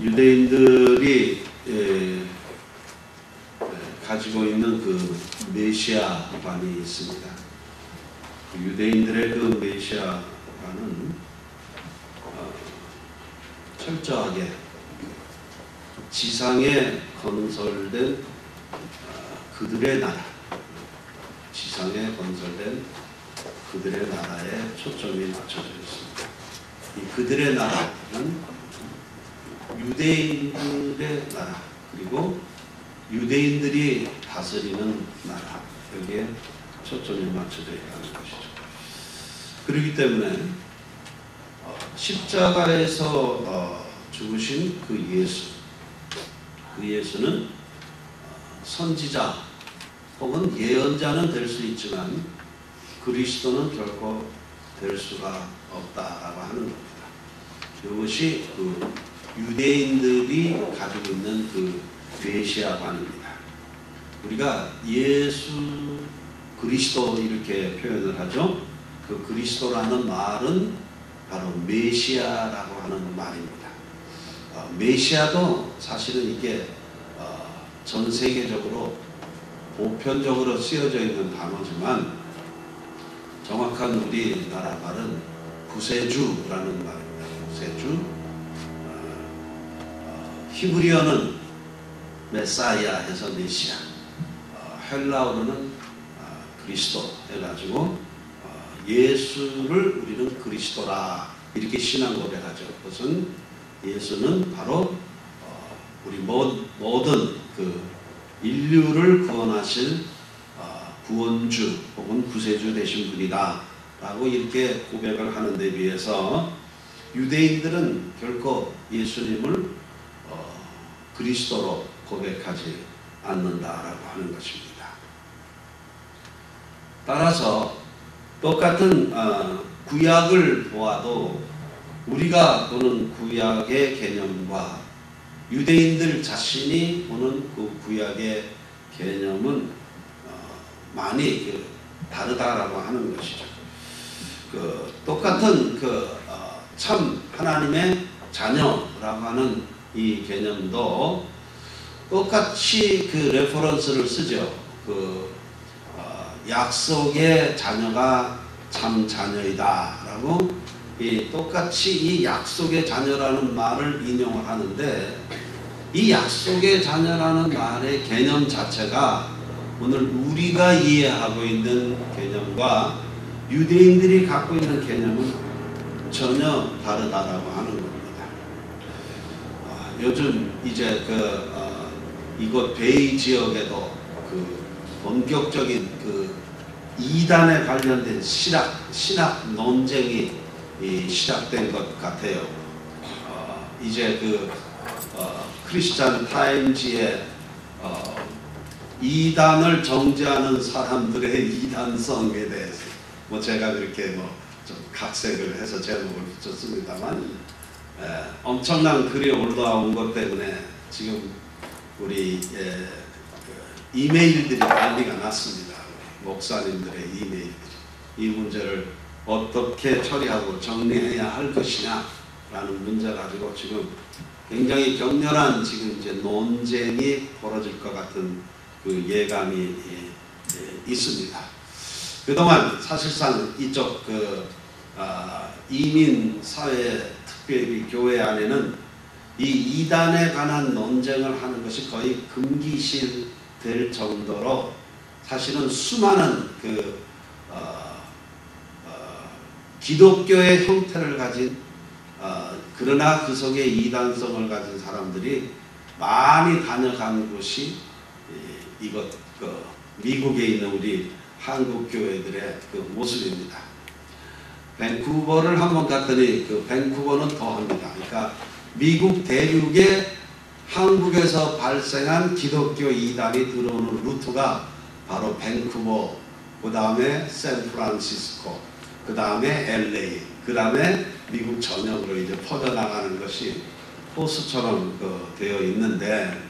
유대인들이 가지고 있는 그 메시아관이 있습니다. 유대인들의 그 메시아관은 철저하게 지상에 건설된 그들의 나라, 지상에 건설된 그들의 나라에 초점이 맞춰져 있습니다. 이 그들의 나라는 유대인들의 나라, 그리고 유대인들이 다스리는 나라, 여기에 초점이 맞춰져 있다는 것이죠. 그렇기 때문에 십자가에서 죽으신 그 예수는 선지자 혹은 예언자는 될 수 있지만 그리스도는 결코 될 수가 없다라고 하는 겁니다. 이것이 그 유대인들이 가지고 있는 그 메시아관입니다. 우리가 예수 그리스도 이렇게 표현을 하죠. 그 그리스도라는 말은 바로 메시아라고 하는 말입니다. 메시아도 사실은 이게 전 세계적으로 보편적으로 쓰여져 있는 단어지만 정확한 우리나라 말은 구세주라는 말입니다. 구세주. 히브리어는 메사이아 해서 메시아, 헬라어로는 그리스도 해가지고 예수를 우리는 그리스도라 이렇게 신앙 고백하죠. 그것은 예수는 바로 우리 모든 그 인류를 구원하실 구원주 혹은 구세주 되신 분이다 라고 이렇게 고백을 하는 데 비해서 유대인들은 결코 예수님을 그리스도로 고백하지 않는다라고 하는 것입니다. 따라서 똑같은 구약을 보아도 우리가 보는 구약의 개념과 유대인들 자신이 보는 그 구약의 개념은 많이 다르다라고 하는 것이죠. 똑같은 참 하나님의 자녀라고 하는 이 개념도 똑같이 그 레퍼런스를 쓰죠. 약속의 자녀가 참 자녀이다라고 똑같이 이 약속의 자녀라는 말을 인용을 하는데 이 약속의 자녀라는 말의 개념 자체가 오늘 우리가 이해하고 있는 개념과 유대인들이 갖고 있는 개념은 전혀 다르다라고 하는 겁니다. 요즘 이제 이곳 베이 지역에도 본격적인 이단에 관련된 신학 논쟁이 시작된 것 같아요. 이제 크리스찬 타임즈에 이단을 정죄하는 사람들의 이단성에 대해서 제가 그렇게 좀 각색을 해서 제목을 붙였습니다만 엄청난 글이 올라온 것 때문에 지금 우리 이메일들이 난리가 났습니다. 목사님들의 이메일들이 이 문제를 어떻게 처리하고 정리해야 할 것이냐라는 문제 가지고 지금 굉장히 격렬한 지금 이제 논쟁이 벌어질 것 같은 그 예감이 있습니다. 그동안 사실상 이쪽 이민 사회 특별히 교회 안에는 이 이단에 관한 논쟁을 하는 것이 거의 금기시 될 정도로 사실은 수많은 기독교의 형태를 가진 그러나 그 속에 이단성을 가진 사람들이 많이 다녀간 곳이 이것 미국에 있는 우리 한국 교회들의 모습입니다. 밴쿠버를 한번 갔더니 밴쿠버는 더합니다. 그러니까 미국 대륙에 한국에서 발생한 기독교 이단이 들어오는 루트가 바로 밴쿠버, 그 다음에 샌프란시스코, 그 다음에 LA, 그 다음에 미국 전역으로 이제 퍼져나가는 것이 호수처럼 되어 있는데,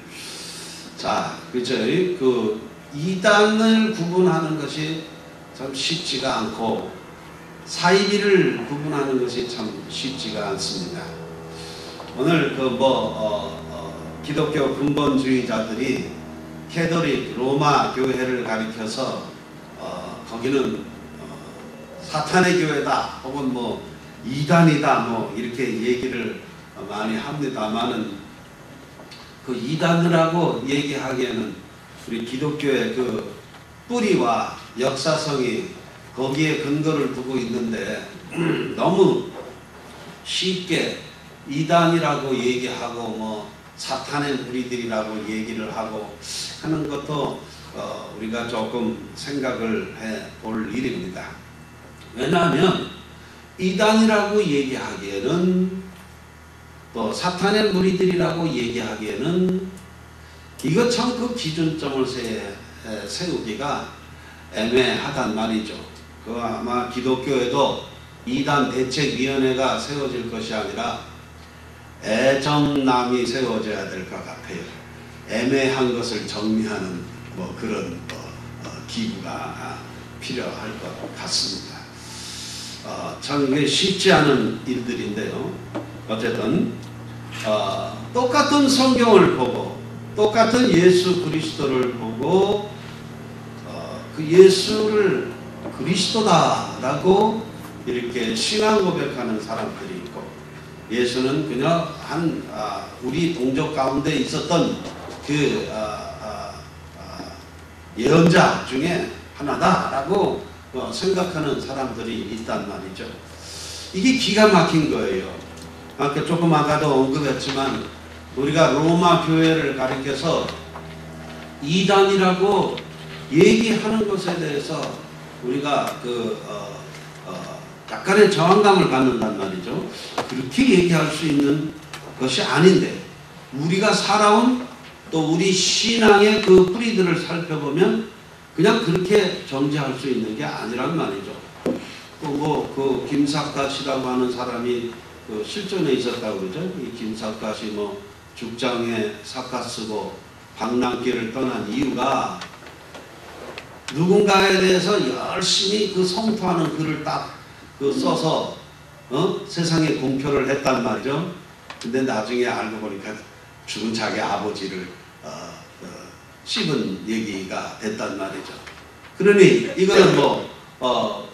자, 그죠? 이단을 구분하는 것이 참 쉽지가 않고 사이비를 구분하는 것이 참 쉽지가 않습니다. 오늘 기독교 근본주의자들이 캐톨릭 로마 교회를 가리켜서 거기는 사탄의 교회다 혹은 이단이다 이렇게 얘기를 많이 합니다만은 그 이단이라고 얘기하기에는 우리 기독교의 그 뿌리와 역사성이 거기에 근거를 두고 있는데 너무 쉽게 이단이라고 얘기하고 사탄의 무리들이라고 얘기를 하고 하는 것도 우리가 조금 생각을 해 볼 일입니다. 왜냐하면 이단이라고 얘기하기에는 또 사탄의 무리들이라고 얘기하기에는 이거 참 그 기준점을 세우기가 애매하단 말이죠. 그 아마 기독교에도 이단 대책위원회가 세워질 것이 아니라 애정남이 세워져야 될 것 같아요. 애매한 것을 정리하는 그런 기구가 필요할 것 같습니다. 참 이게 쉽지 않은 일들인데요. 어쨌든 똑같은 성경을 보고 똑같은 예수 그리스도를 보고 그 예수를 그리스도다라고 이렇게 신앙 고백하는 사람들이 있고 예수는 그냥 우리 동족 가운데 있었던 그 예언자 중에 하나다라고 생각하는 사람들이 있단 말이죠. 이게 기가 막힌 거예요. 아까도 언급했지만 우리가 로마 교회를 가리켜서 이단이라고 얘기하는 것에 대해서 우리가 약간의 저항감을 갖는단 말이죠. 그렇게 얘기할 수 있는 것이 아닌데 우리가 살아온 또 우리 신앙의 그 뿌리들을 살펴보면 그냥 그렇게 정죄할 수 있는 게 아니란 말이죠. 또 김삿갓이라고 하는 사람이 실존에 있었다고 그러죠. 이 김삿갓이 죽장에 삿갓 쓰고 방랑길을 떠난 이유가 누군가에 대해서 열심히 성토하는 글을 딱 써서 세상에 공표를 했단 말이죠. 근데 나중에 알고 보니까 죽은 자기 아버지를 씹은 얘기가 됐단 말이죠. 그러니 이거는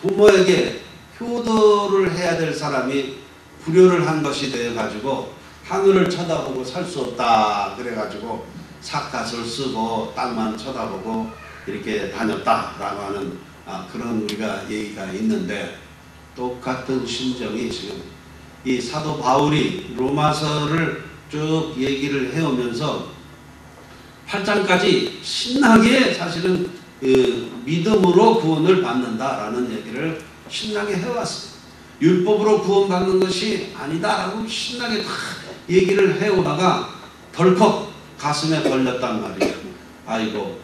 부모에게 효도를 해야 될 사람이 불효를 한 것이 되어 가지고 하늘을 쳐다보고 살 수 없다 그래가지고 삿갓을 쓰고 땅만 쳐다보고 이렇게 다녔다라고 하는 그런 우리가 얘기가 있는데 똑같은 심정이 지금 이 사도 바울이 로마서를 쭉 얘기를 해오면서 8장까지 신나게 사실은 믿음으로 구원을 받는다라는 얘기를 신나게 해왔어요. 율법으로 구원받는 것이 아니다라고 신나게 다 얘기를 해오다가 덜컥 가슴에 걸렸단 말이에요. 아이고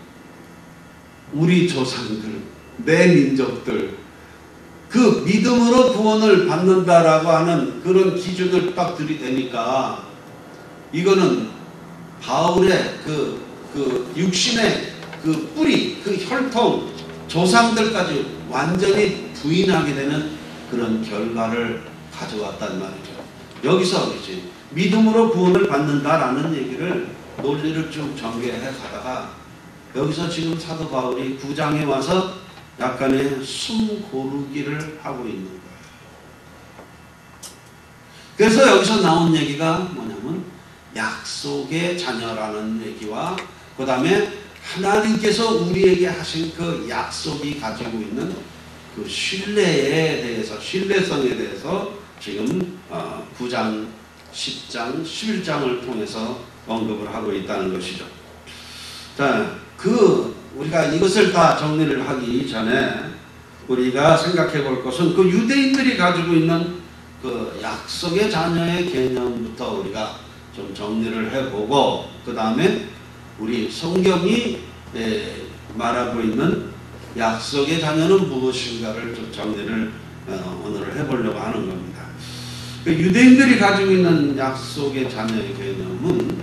우리 조상들 내 민족들 그 믿음으로 구원을 받는다라고 하는 그런 기준을 딱 들이대니까 이거는 바울의 그 육신의 그 뿌리, 그 혈통, 조상들까지 완전히 부인하게 되는 그런 결과를 가져왔단 말이죠. 여기서 이제 믿음으로 구원을 받는다라는 얘기를 논리를 쭉 전개해 가다가 여기서 지금 사도 바울이 9장에 와서 약간의 숨 고르기를 하고 있는 거예요. 그래서 여기서 나온 얘기가 뭐냐면 약속의 자녀라는 얘기와 그 다음에 하나님께서 우리에게 하신 그 약속이 가지고 있는 그 신뢰에 대해서, 신뢰성에 대해서 지금 9장, 10장, 11장을 통해서 언급을 하고 있다는 것이죠. 자, 우리가 이것을 다 정리를 하기 전에 우리가 생각해 볼 것은 그 유대인들이 가지고 있는 그 약속의 자녀의 개념부터 우리가 좀 정리를 해보고 그 다음에 우리 성경이 말하고 있는 약속의 자녀는 무엇인가를 좀 정리를 오늘 해보려고 하는 겁니다. 그 유대인들이 가지고 있는 약속의 자녀의 개념은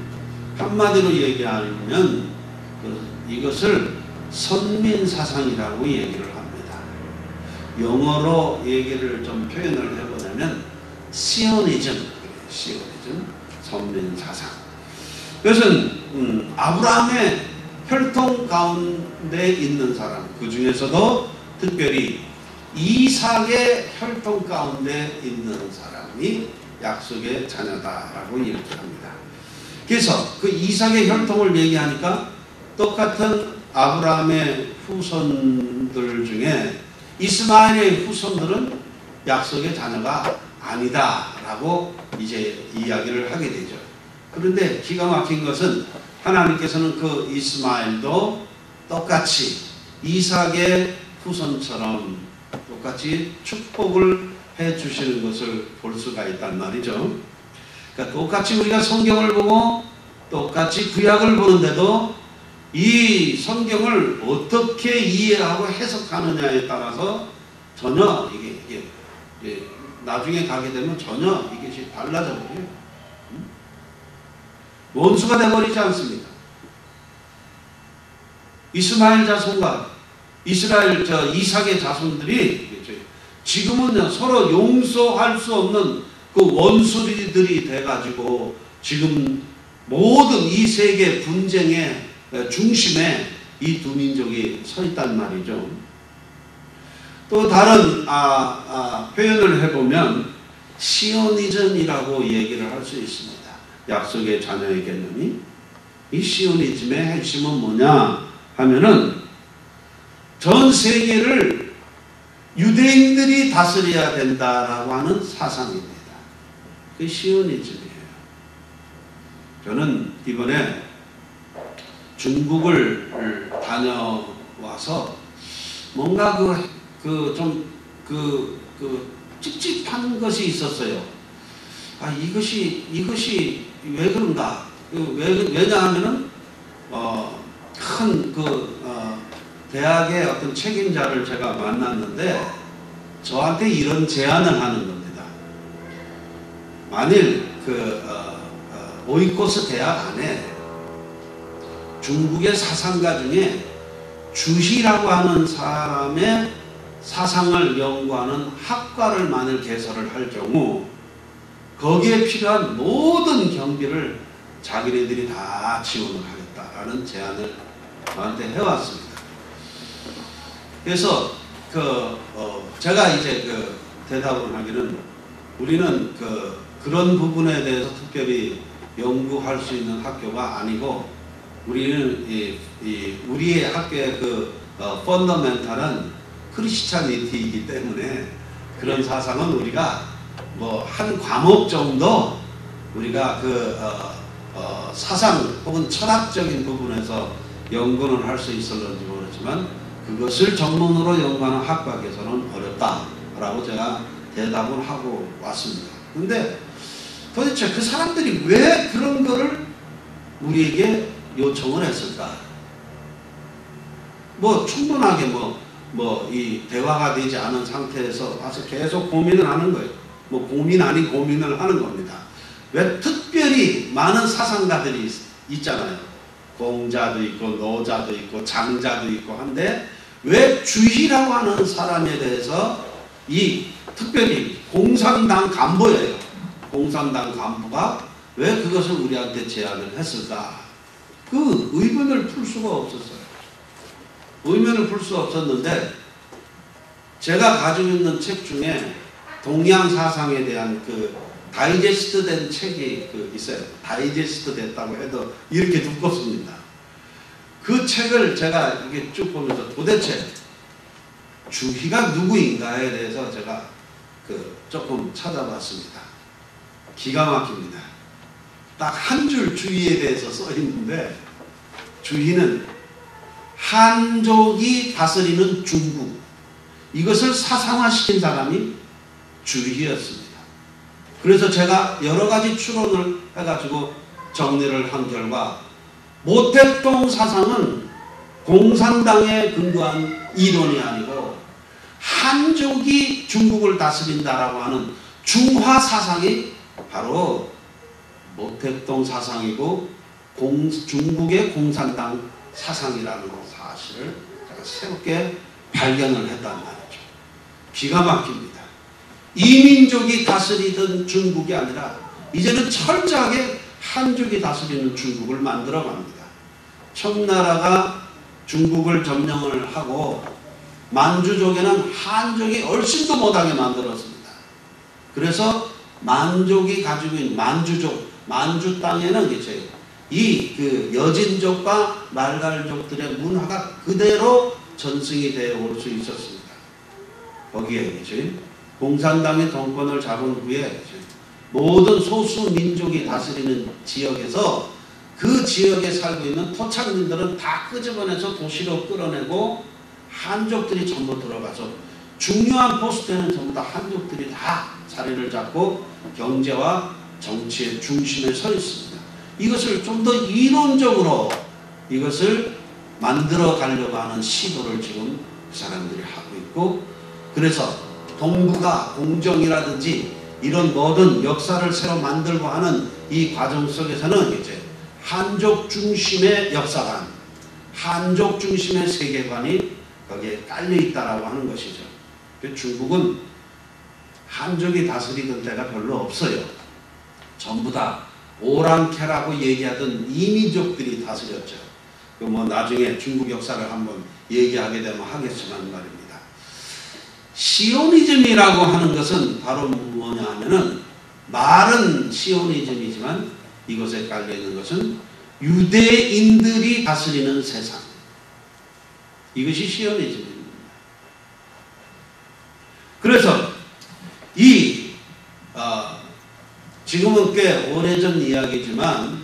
한마디로 얘기하면 이것을 선민사상이라고 얘기를 합니다. 영어로 얘기를 좀 표현을 해보자면 시오니즘, 선민사상. 그것은 아브라함의 혈통 가운데 있는 사람, 그 중에서도 특별히 이삭의 혈통 가운데 있는 사람이 약속의 자녀다라고 이렇게 합니다. 그래서 그 이삭의 혈통을 얘기하니까 똑같은 아브라함의 후손들 중에 이스마엘의 후손들은 약속의 자녀가 아니다라고 이제 이야기를 하게 되죠. 그런데 기가 막힌 것은 하나님께서는 그 이스마엘도 똑같이 이삭의 후손처럼 똑같이 축복을 해 주시는 것을 볼 수가 있단 말이죠. 그러니까 똑같이 우리가 성경을 보고 똑같이 구약을 보는데도 이 성경을 어떻게 이해하고 해석하느냐에 따라서 전혀 이게 나중에 가게 되면 전혀 이것이 달라져 버려요. 원수가 되어버리지 않습니다. 이스마엘 자손과 이삭의 자손들이 지금은 서로 용서할 수 없는 그 원수들이 돼가지고 지금 모든 이 세계 분쟁의 중심에 이 두 민족이 서 있단 말이죠. 또 다른 표현을 해보면 시오니즘이라고 얘기를 할 수 있습니다. 약속의 자녀의 개념이. 이 시오니즘의 핵심은 뭐냐 하면은 전 세계를 유대인들이 다스려야 된다라고 하는 사상입니다. 그게 시오니즘이에요. 저는 이번에 중국을 다녀와서 뭔가 찝찝한 것이 있었어요. 이것이 왜 그런가? 왜냐하면은 큰 대학의 어떤 책임자를 제가 만났는데 저한테 이런 제안을 하는 겁니다. 만일 오이코스 대학 안에 중국의 사상가 중에 주희라고 하는 사람의 사상을 연구하는 학과를 만일 개설을 할 경우 거기에 필요한 모든 경비를 자기네들이 다 지원을 하겠다라는 제안을 저한테 해왔습니다. 그래서 제가 이제 대답을 하기는 우리는 그런 부분에 대해서 특별히 연구할 수 있는 학교가 아니고 우리는 우리의 학교의 펀더멘탈은 크리스찬이티이기 때문에 그런 사상은 우리가 한 과목 정도 우리가 사상 혹은 철학적인 부분에서 연구는 할 수 있을런지 모르지만 그것을 전문으로 연구하는 학과에서는 어렵다라고 제가 대답을 하고 왔습니다. 그런데 도대체 그 사람들이 왜 그런 거를 우리에게 요청을 했을까? 충분하게 이 대화가 되지 않은 상태에서 와서 계속 고민을 하는 거예요. 고민 아닌 고민을 하는 겁니다. 왜 특별히 많은 사상가들이 있잖아요. 공자도 있고 노자도 있고 장자도 있고 한데 왜 주희라고 하는 사람에 대해서 특별히 공산당 간부예요. 공산당 간부가 왜 그것을 우리한테 제안을 했을까? 그 의문을 풀 수가 없었어요. 의문을 풀 수 없었는데 제가 가지고 있는 책 중에 동양 사상에 대한 다이제스트 된 책이 있어요. 다이제스트 됐다고 해도 이렇게 두껍습니다. 그 책을 제가 이렇게 쭉 보면서 도대체 주희가 누구인가에 대해서 제가 조금 찾아봤습니다. 기가 막힙니다. 딱 한 줄 주희에 대해서 써 있는데 주희는 한족이 다스리는 중국 이것을 사상화시킨 사람이 주희였습니다. 그래서 제가 여러 가지 추론을 해가지고 정리를 한 결과 모택동 사상은 공산당에 근거한 이론이 아니고 한족이 중국을 다스린다라고 하는 중화 사상이 바로 모택동 사상이고 중국의 공산당 사상이라는 사실을 제가 새롭게 발견을 했단 말이죠. 기가 막힙니다. 이민족이 다스리던 중국이 아니라 이제는 철저하게 한족이 다스리는 중국을 만들어 갑니다. 청나라가 중국을 점령을 하고 만주족에는 한족이 얼씬도 못하게 만들었습니다. 그래서 만족이 가지고 있는 만주족, 만주 땅에는 이 그 여진족과 말갈족들의 문화가 그대로 전승이 되어 올 수 있었습니다. 거기에 공산당이 정권을 잡은 후에 모든 소수 민족이 다스리는 지역에서 그 지역에 살고 있는 토착민들은 다 끄집어내서 도시로 끌어내고 한족들이 전부 들어가서 중요한 포스트에는 전부 다 한족들이 다 자리를 잡고 경제와 정치의 중심에 서 있습니다. 이것을 좀 더 이론적으로 이것을 만들어 가려고 하는 시도를 지금 그 사람들이 하고 있고, 그래서 동북아 공정이라든지 이런 모든 역사를 새로 만들고 하는 이 과정 속에서는 한족 중심의 역사관, 한족 중심의 세계관이 거기에 깔려 있다라고 하는 것이죠. 중국은 한족이 다스리던 때가 별로 없어요. 전부 다 오랑캐라고 얘기하던 이민족들이 다스렸죠. 뭐 나중에 중국 역사를 한번 얘기하게 되면 하겠지만 말입니다. 시오니즘이라고 하는 것은 바로 뭐냐 하면은 말은 시오니즘이지만 이것에 깔려있는 것은 유대인들이 다스리는 세상, 이것이 시오니즘입니다. 그래서 지금은 꽤 오래전 이야기지만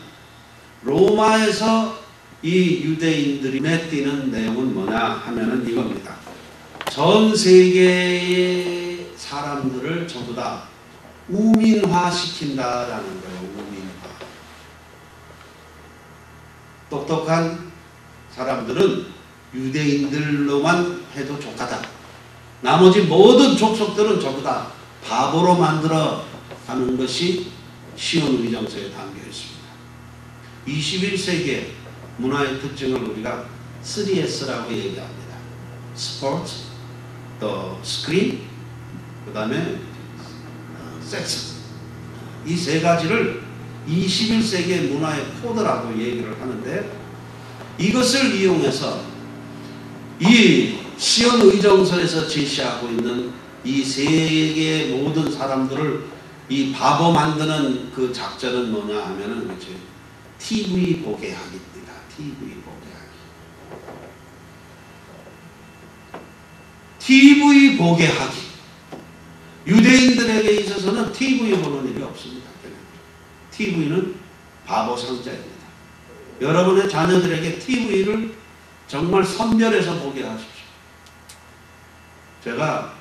로마에서 이 유대인들이 눈에 띄는 내용은 뭐냐 하면은 이겁니다. 전 세계의 사람들을 전부 다 우민화 시킨다라는 거예요. 우민화. 똑똑한 사람들은 유대인들로만 해도 족하다. 나머지 모든 족속들은 전부 다 바보로 만들어 가는 것이 시온의정서에 담겨 있습니다. 21세기의 문화의 특징을 우리가 3S라고 얘기합니다. 스포츠, 또 스크린, 그 다음에 섹스. 이 세 가지를 21세기의 문화의 코드라고 얘기를 하는데, 이것을 이용해서 이 시온의정서에서 제시하고 있는 이 세계의 모든 사람들을 이 바보 만드는 그 작전은 뭐냐 하면은 TV 보게 하기입니다. TV 보게 하기. TV 보게 하기. 유대인들에게 있어서는 TV 보는 일이 없습니다. TV는 바보 상자입니다. 여러분의 자녀들에게 TV를 정말 선별해서 보게 하십시오. 제가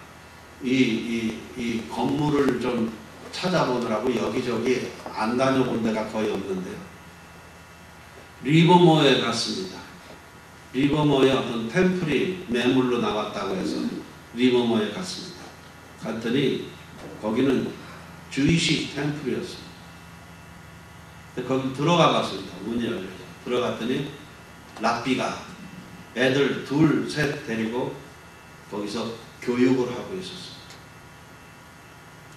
이 건물을 좀 찾아보느라고 여기저기 안 다녀본 데가 거의 없는데요. 리버모어에 갔습니다. 리버모어에 어떤 템플이 매물로 나왔다고 해서 리버모어에 갔습니다. 갔더니 거기는 주이시 템플이었습니다. 거기 들어가 봤습니다. 문이 열려서 들어갔더니 랍비가 애들 둘, 셋 데리고 거기서 교육을 하고 있었습니다.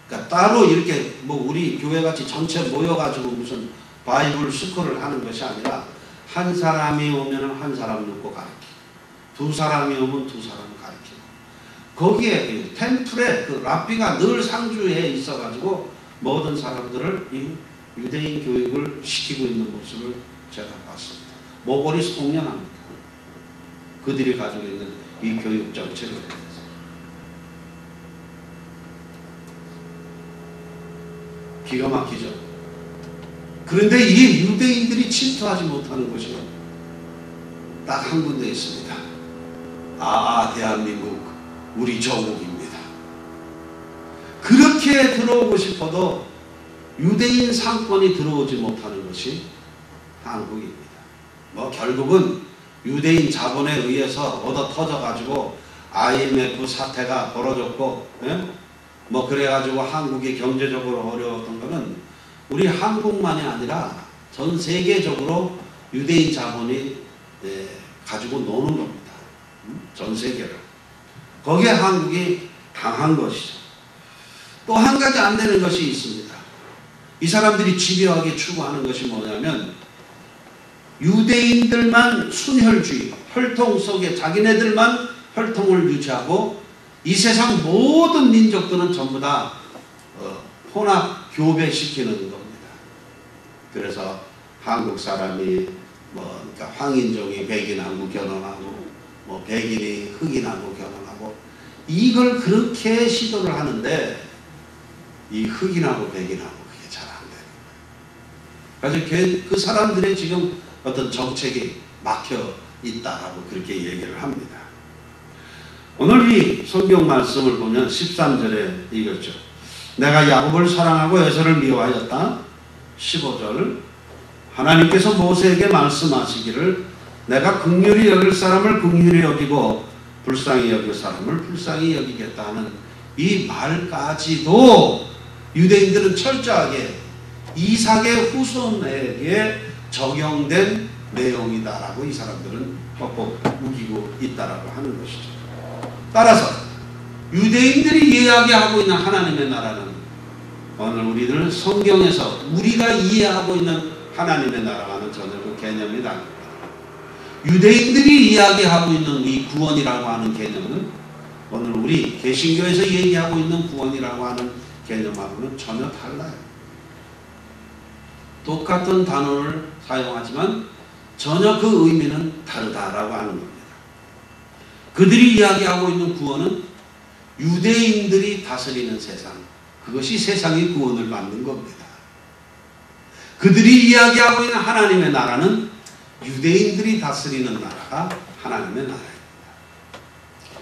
그러니까 따로 이렇게 뭐 우리 교회같이 전체 모여가지고 무슨 바이블 스쿨을 하는 것이 아니라 한 사람이 오면 한 사람 놓고 가르치고, 두 사람이 오면 두 사람 가르치고, 거기에 템플에 그 랍비가 늘 상주에 있어가지고 모든 사람들을 이 유대인 교육을 시키고 있는 모습을 제가 봤습니다. 모골이 송년합니다. 그들이 가지고 있는 이 교육 정책에 대해서. 기가 막히죠. 그런데 이 유대인들이 침투하지 못하는 곳이 딱 한 군데 있습니다. 대한민국 우리 조국입니다. 그렇게 들어오고 싶어도 유대인 상권이 들어오지 못하는 것이 한국입니다. 뭐 결국은 유대인 자본에 의해서 얻어 터져가지고 IMF 사태가 벌어졌고, 뭐 그래가지고 한국이 경제적으로 어려웠던 거는 우리 한국만이 아니라 전 세계적으로 유대인 자본이 가지고 노는 겁니다. 전 세계를. 거기에 한국이 당한 것이죠. 또 한 가지 안 되는 것이 있습니다. 이 사람들이 집요하게 추구하는 것이 뭐냐면 유대인들만 순혈주의, 혈통 속에 자기네들만 혈통을 유지하고 이 세상 모든 민족들은 전부 다 혼합 교배시키는 겁니다. 그래서 한국 사람이 그러니까 황인종이 백인하고 결혼하고 백인이 흑인하고 결혼하고 이걸 그렇게 시도를 하는데 이 흑인하고 백인하고 그게 잘 안 되는 거예요. 그래서 그 사람들의 지금 어떤 정책이 막혀 있다라고 그렇게 얘기를 합니다. 오늘 이 성경 말씀을 보면 13절에 이거죠. 내가 야곱을 사랑하고 에서를 미워하였다. 15절 하나님께서 모세에게 말씀하시기를 내가 긍휼히 여길 사람을 긍휼히 여기고 불쌍히 여길 사람을 불쌍히 여기겠다 하는 이 말까지도 유대인들은 철저하게 이삭의 후손에게 적용된 내용이다라고 이 사람들은 뻑뻑 우기고 있다라고 하는 것이죠. 따라서 유대인들이 이야기하고 있는 하나님의 나라는 오늘 우리들 성경에서 우리가 이해하고 있는 하나님의 나라와는 전혀 그 개념이 다릅니다. 유대인들이 이야기하고 있는 이 구원이라고 하는 개념은 오늘 우리 개신교에서 얘기하고 있는 구원이라고 하는 개념하고는 전혀 달라요. 똑같은 단어를 사용하지만 전혀 그 의미는 다르다라고 하는 겁니다. 그들이 이야기하고 있는 구원은 유대인들이 다스리는 세상, 그것이 세상의 구원을 받는 겁니다. 그들이 이야기하고 있는 하나님의 나라는 유대인들이 다스리는 나라가 하나님의 나라입니다.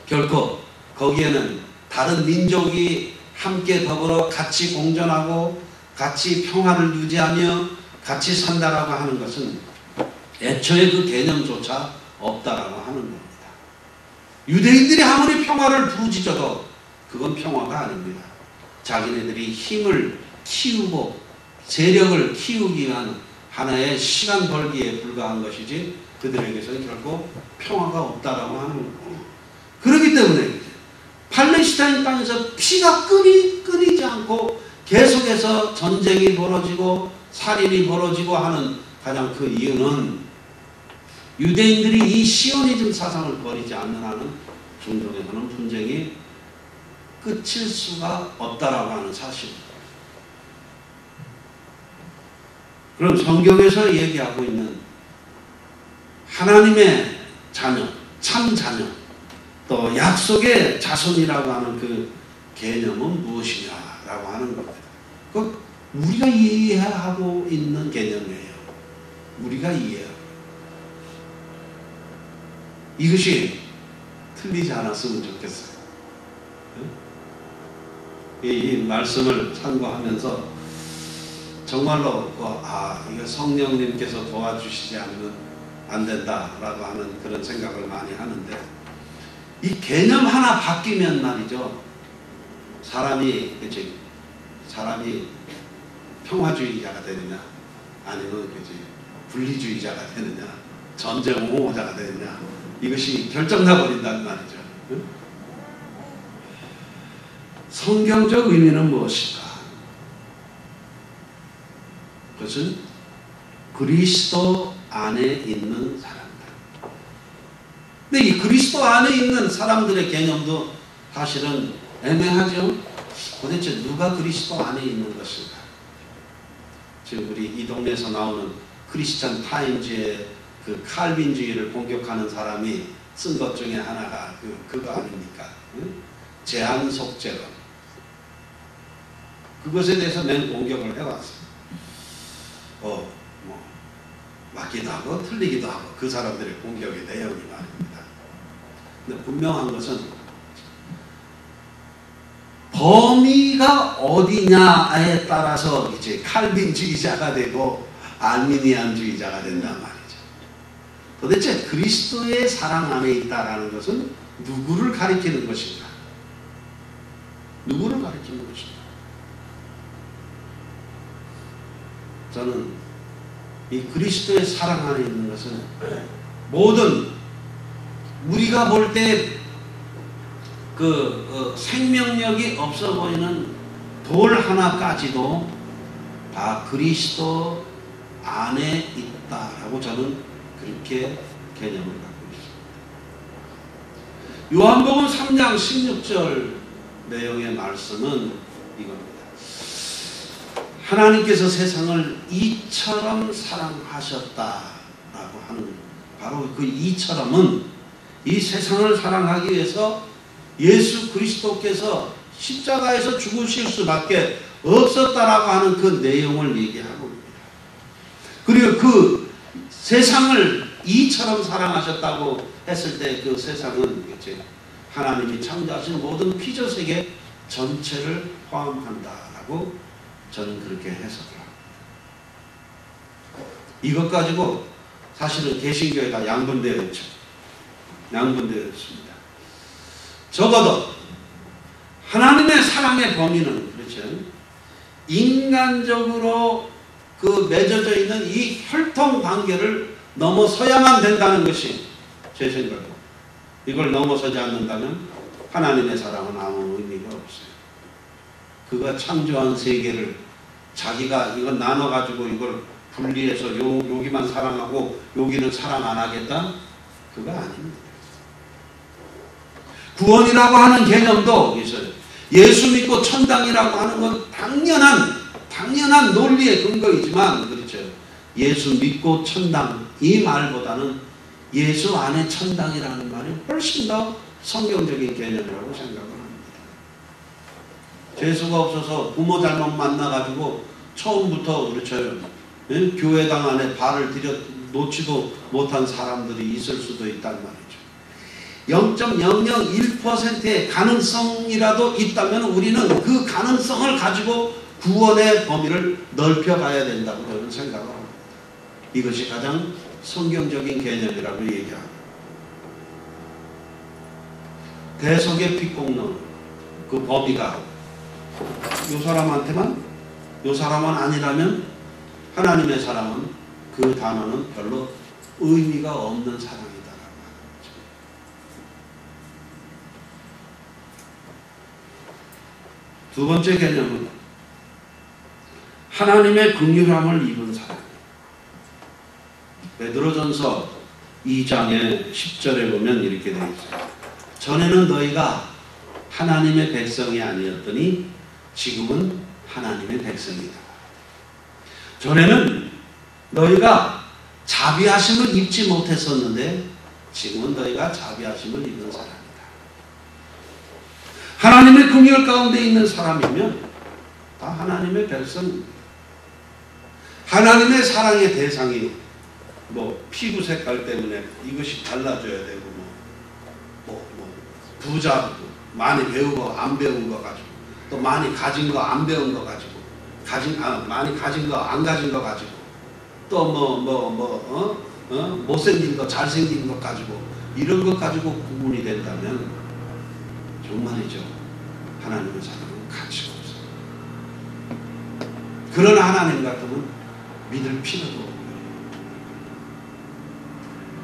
결코 거기에는 다른 민족이 함께 더불어 같이 공존하고 같이 평화를 유지하며 같이 산다라고 하는 것은 애초에 그 개념조차 없다라고 하는 겁니다. 유대인들이 아무리 평화를 부르짖어도 그건 평화가 아닙니다. 자기네들이 힘을 키우고 세력을 키우기 위한 하나의 시간 벌기에 불과한 것이지 그들에게서는 결코 평화가 없다라고 하는 거고, 그렇기 때문에 팔레스타인 땅에서 피가 끊이지 않고 계속해서 전쟁이 벌어지고 살인이 벌어지고 하는 가장 그 이유는 유대인들이 이 시오니즘 사상을 버리지 않는 한은 중동에서는 분쟁이 끝일 수가 없다라고 하는 사실입니다. 그럼 성경에서 얘기하고 있는 하나님의 자녀, 참 자녀, 또 약속의 자손이라고 하는 그 개념은 무엇이냐라고 하는 겁니다. 그 우리가 이해하고 있는 개념이에요. 우리가 이해하고. 이것이 틀리지 않았으면 좋겠어요. 이 말씀을 참고하면서 정말로 이거 성령님께서 도와주시지 않으면 안 된다라고 하는 그런 생각을 많이 하는데, 이 개념 하나 바뀌면 말이죠, 사람이 평화주의자가 되느냐 아니면 분리주의자가 되느냐 전쟁 옹호자가 되느냐, 이것이 결정나 버린다는 말이죠. 성경적 의미는 무엇인가? 그것은 그리스도 안에 있는 사람들. 근데 이 그리스도 안에 있는 사람들의 개념도 사실은 애매하죠. 도대체 누가 그리스도 안에 있는 것인가? 지금 우리 이 동네에서 나오는 크리스천 타임즈의 그 칼빈주의를 공격하는 사람이 쓴 것 중에 하나가 그거 아닙니까? 제한 속죄론. 그것에 대해서 맨 공격을 해왔어요. 맞기도 하고 틀리기도 하고 그 사람들의 공격의 내용이 말입니다. 근데 분명한 것은 범위가 어디냐에 따라서 이제 칼빈주의자가 되고 알미니안주의자가 된단 말이죠. 도대체 그리스도의 사랑 안에 있다라는 것은 누구를 가리키는 것인가? 누구를 가리키는 것인가? 저는 이 그리스도의 사랑 안에 있는 것은 모든 우리가 볼 때 생명력이 없어 보이는 돌 하나까지도 다 그리스도 안에 있다라고 저는 그렇게 개념을 갖고 있습니다. 요한복음 3장 16절 내용의 말씀은 이겁니다. 하나님께서 세상을 이처럼 사랑하셨다라고 하는, 바로 그 이처럼은 이 세상을 사랑하기 위해서 예수 그리스도께서 십자가에서 죽으실 수밖에 없었다라고 하는 그 내용을 얘기하고 있습니다. 그리고 그 세상을 이처럼 사랑하셨다고 했을 때 그 세상은 이제 하나님이 창조하신 모든 피조세계 전체를 포함한다라고 저는 그렇게 해석을 합니다. 이것 가지고 사실은 개신교회가 양분되어 있죠. 양분되어 있습니다. 적어도 하나님의 사랑의 범위는, 그렇죠, 인간적으로 그 맺어져 있는 이 혈통 관계를 넘어서야만 된다는 것이 제 생각입니다. 이걸 넘어서지 않는다면 하나님의 사랑은 아무 의미가 없어요. 그가 창조한 세계를 자기가 이걸 나눠가지고 이걸 분리해서 여기만 사랑하고 여기는 사랑 안 하겠다? 그거 아닙니다. 구원이라고 하는 개념도 있어요. 예수 믿고 천당이라고 하는 건 당연한 논리의 근거이지만, 그렇죠, 예수 믿고 천당 이 말보다는 예수 안에 천당이라는 말이 훨씬 더 성경적인 개념이라고 생각을 합니다. 재수가 없어서 부모 잘못 만나가지고 처음부터, 그렇죠, 교회당 안에 발을 들여 놓지도 못한 사람들이 있을 수도 있단 말이죠. 0.001%의 가능성이라도 있다면 우리는 그 가능성을 가지고 구원의 범위를 넓혀가야 된다고 저는 생각을 합니다. 이것이 가장 성경적인 개념이라고 얘기합니다. 대속의 피 꽂는 그 범위가 이 사람한테만, 이 사람은 아니라면 하나님의 사랑은, 그 단어는 별로 의미가 없는 사랑이다라고 하는 거죠. 두 번째 개념은 하나님의 긍휼함을 입은 사랑. 베드로전서 2장의 10절에 보면 이렇게 되어 있어요. 전에는 너희가 하나님의 백성이 아니었더니 지금은 하나님의 백성이다. 전에는 너희가 자비하심을 입지 못했었는데 지금은 너희가 자비하심을 입은 사람이다. 하나님의 긍휼 가운데 있는 사람이면 다 하나님의 백성입니다. 하나님의 사랑의 대상이 뭐 피부 색깔 때문에 이것이 달라져야 되고 부자고 많이 배우고 안 배운 거 가지고, 또 많이 가진 거 안 배운 거 가지고, 많이 가진 거 안 가진 거 가지고, 또 못생긴 거 잘생긴 거 가지고, 이런 것 가지고 구분이 된다면 정말이죠, 하나님의 사랑은 가치가 없어요. 그런 하나님 같으면 믿을 필요도 없고요.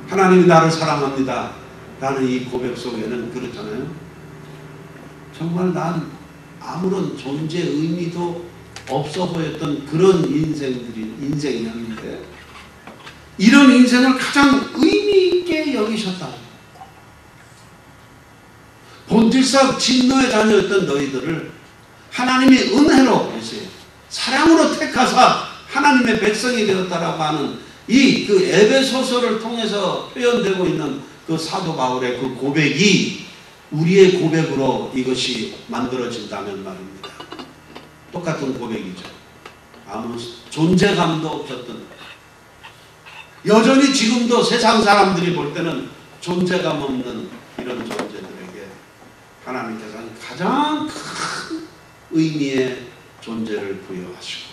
하나님이 나를 사랑합니다 라는 이 고백 속에는 그렇잖아요. 정말 난 아무런 존재 의미도 없어 보였던 그런 인생이었는데 이런 인생을 가장 의미 있게 여기셨다. 본질상 진노의 자녀였던 너희들을 하나님이 은혜로 사랑으로 택하사 하나님의 백성이 되었다라고 하는 이 그 에베소서를 통해서 표현되고 있는 그 사도 바울의 그 고백이 우리의 고백으로 이것이 만들어진다면 말입니다. 똑같은 고백이죠. 아무 존재감도 없었던, 여전히 지금도 세상 사람들이 볼 때는 존재감 없는 이런 존재들에게 하나님께서는 가장 큰 의미의 존재를 부여하시고,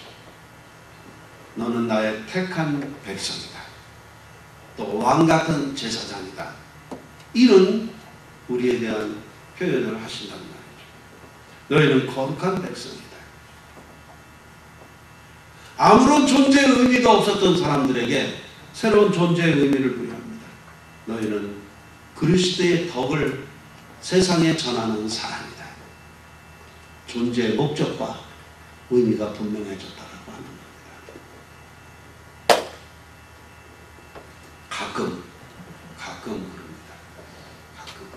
너는 나의 택한 백성이다, 또 왕같은 제사장이다, 이런 우리에 대한 표현을 하신단 말이죠. 너희는 거룩한 백성이다. 아무런 존재의 의미도 없었던 사람들에게 새로운 존재의 의미를 부여합니다. 너희는 그리스도의 덕을 세상에 전하는 사람이다. 존재의 목적과 의미가 분명해졌다라고 하는 거예요. 가끔 그럽니다. 가끔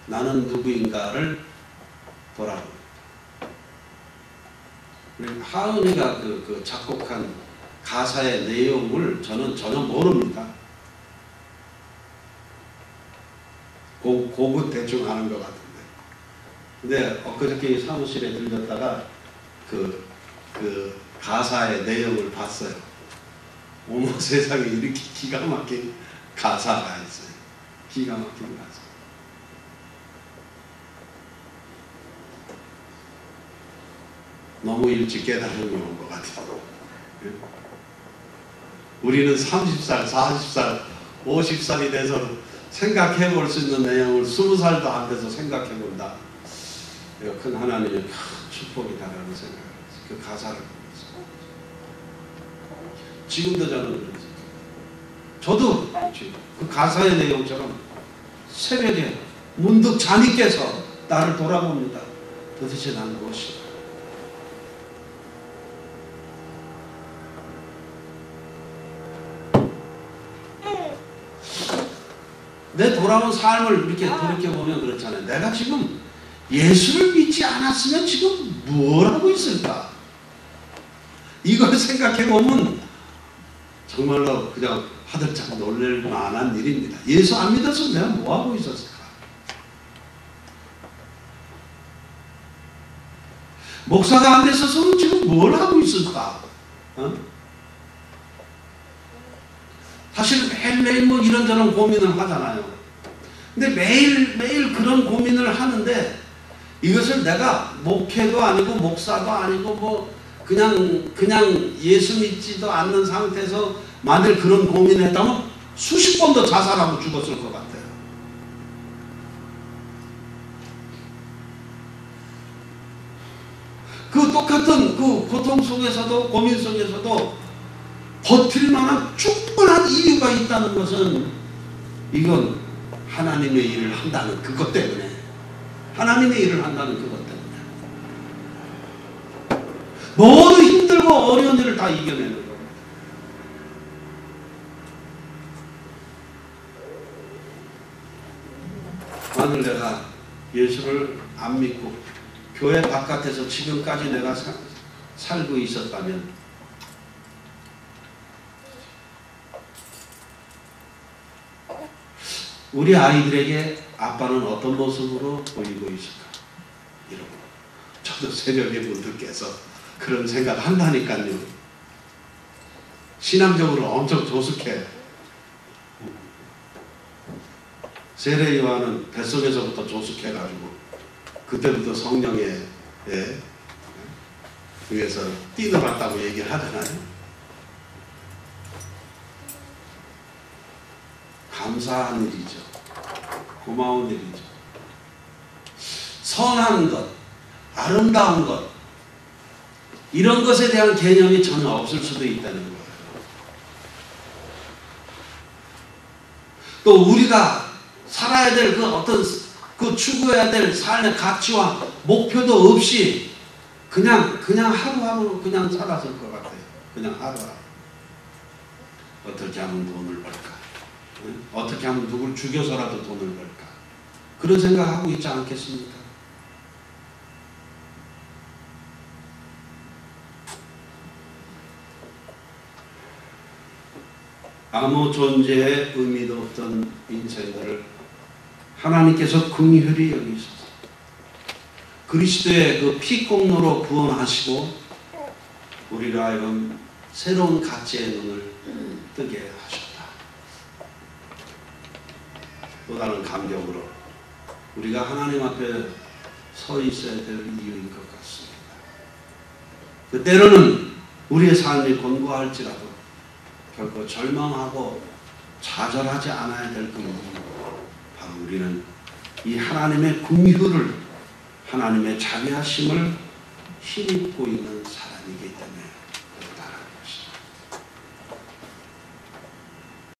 나는 누구인가를 돌아봅니다. 하은이가 그 작곡한 가사의 내용을 저는 전혀 모릅니다. 곡은 대충 아는 것 같은데. 근데 엊그저께 사무실에 들렸다가 그 가사의 내용을 봤어요. 어머 세상에 이렇게 기가 막힌 가사가 있어요. 기가 막힌 가사. 너무 일찍 깨달음이 온 것 같아요. 우리는 30살, 40살, 50살이 돼서 생각해 볼 수 있는 내용을 20살도 안 돼서 생각해 본다. 큰 하나님의 큰 축복이다라는 생각을 했어요. 그 가사를 보면서. 지금도 저는 그랬어요. 저도 그 가사의 내용처럼 새벽에 문득 잠이 깨서 나를 돌아봅니다. 도대체 난 무엇인가? 내 돌아온 삶을 이렇게 돌이켜보면 그렇잖아요. 내가 지금 예수를 믿지 않았으면 지금 뭘 하고 있을까? 이걸 생각해보면 정말로 그냥 화들짝 놀랄 만한 일입니다. 예수 안 믿었으면 내가 뭐 하고 있었을까? 목사가 안 됐었으면 지금 뭘 하고 있을까? 사실 매일매일 뭐 이런저런 고민을 하잖아요. 근데 매일매일 그런 고민을 하는데 이것을 내가 목회도 아니고 목사도 아니고 뭐 그냥 예수 믿지도 않는 상태에서 만일 그런 고민을 했다면 수십 번도 자살하고 죽었을 것 같아요. 그 똑같은 그 고통 속에서도 고민 속에서도 버틸 만한 충분한 이유가 있다는 것은 이건 하나님의 일을 한다는 그것 때문에, 하나님의 일을 한다는 그것 때문에 모두 힘들고 어려운 일을 다 이겨내는 겁니다. 만일 내가 예수를 안 믿고 교회 바깥에서 지금까지 내가 살고 있었다면 우리 아이들에게 아빠는 어떤 모습으로 보이고 있을까? 이러고 저도 새벽에 문득 깨서 그런 생각을 한다니까요. 신앙적으로 엄청 조숙해. 세례 요한은 뱃속에서부터 조숙해가지고 그때부터 성령에 위해서 뛰어봤다고 얘기를 하잖아요. 감사한 일이죠. 고마운 일이죠. 선한 것, 아름다운 것, 이런 것에 대한 개념이 전혀 없을 수도 있다는 거예요. 또 우리가 살아야 될 그 어떤 그 추구해야 될 삶의 가치와 목표도 없이 그냥 하루하루 그냥 살았을 것 같아요. 그냥 하루하루. 어떻게 하면 돈을 벌까? 어떻게 하면 누굴 죽여서라도 돈을 벌까? 그런 생각하고 있지 않겠습니까? 아무 존재의 의미도 없던 인생들을 하나님께서 긍휼히 여기셔서 그리스도의 그 피공로로 구원하시고 우리로 하여금 새로운 가치의 눈을 뜨게 하셨다. 또 다른 감격으로 우리가 하나님 앞에 서 있어야 될 이유인 것 같습니다. 그 때로는 우리의 삶이 곤고할지라도 결코 절망하고 좌절하지 않아야 될 그 이유, 바로 우리는 이 하나님의 긍휼을, 하나님의 자비하심을 힘입고 있는 사람이기 때문에